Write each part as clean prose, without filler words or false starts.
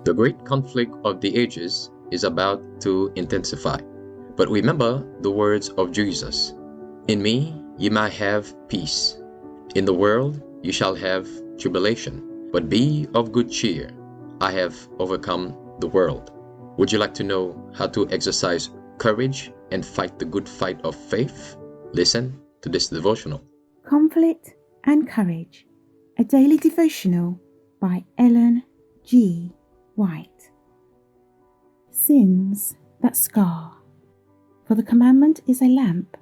The great conflict of the ages is about to intensify. But remember the words of Jesus. In me ye might have peace. In the world you shall have tribulation. But be of good cheer. I have overcome the world. Would you like to know how to exercise courage and fight the good fight of faith? Listen to this devotional. Conflict and Courage, a daily devotional by Ellen G. White. Sins that scar. For the commandment is a lamp,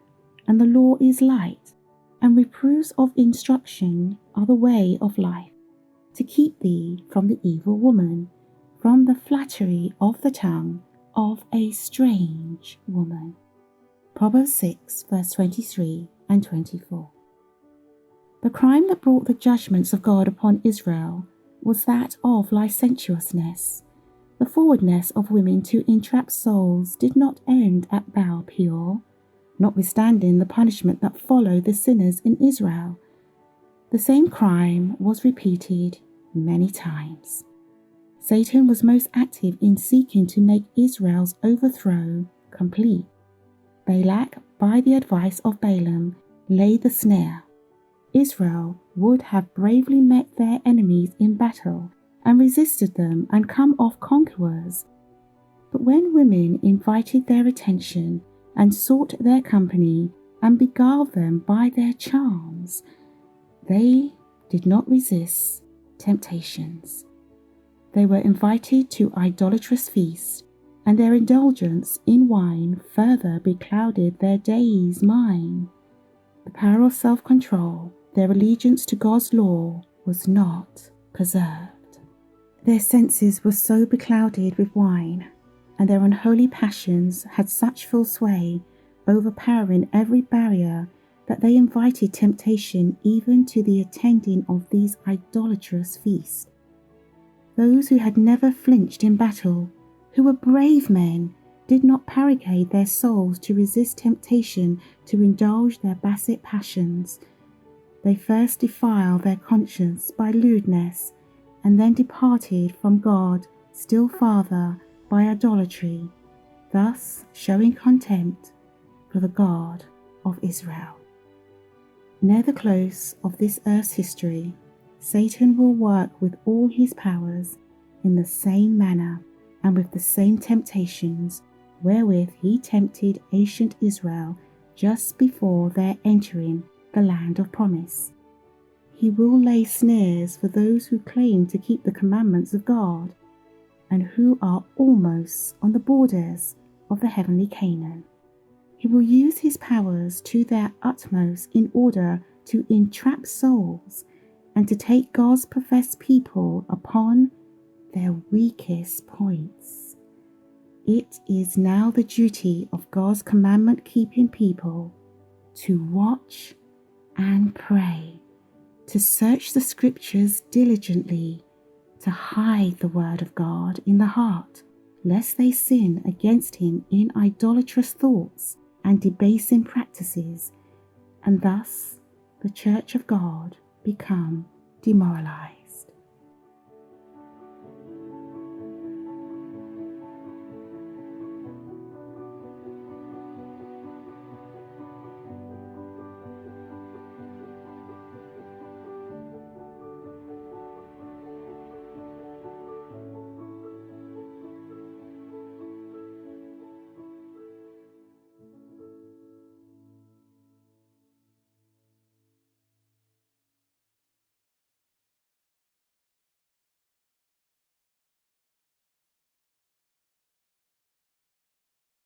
and the law is light, and reproofs of instruction are the way of life, to keep thee from the evil woman, from the flattery of the tongue of a strange woman. Proverbs 6, verse 23 and 24. The crime that brought the judgments of God upon Israel was that of licentiousness. The forwardness of women to entrap souls did not end at Baal Peor, notwithstanding the punishment that followed the sinners in Israel. The same crime was repeated many times. Satan was most active in seeking to make Israel's overthrow complete. Balak, by the advice of Balaam, laid the snare. Israel would have bravely met their enemies in battle and resisted them and come off conquerors. But when women invited their attention and sought their company and beguiled them by their charms, they did not resist temptations. They were invited to idolatrous feasts, and their indulgence in wine further beclouded their day's mind. The power of self-control, their allegiance to God's law, was not preserved. Their senses were so beclouded with wine, and their unholy passions had such full sway, overpowering every barrier, that they invited temptation even to the attending of these idolatrous feasts. Those who had never flinched in battle, who were brave men, did not barricade their souls to resist temptation to indulge their basset passions. They first defiled their conscience by lewdness, and then departed from God still farther by idolatry, thus showing contempt for the God of Israel. Near the close of this earth's history, Satan will work with all his powers in the same manner and with the same temptations wherewith he tempted ancient Israel just before their entering the land of promise. He will lay snares for those who claim to keep the commandments of God and who are almost on the borders of the heavenly Canaan. He will use his powers to their utmost in order to entrap souls and to take God's professed people upon their weakest points. It is now the duty of God's commandment-keeping people to watch and pray, to search the scriptures diligently, to hide the word of God in the heart, lest they sin against him in idolatrous thoughts and debasing practices, and thus the church of God become demoralized.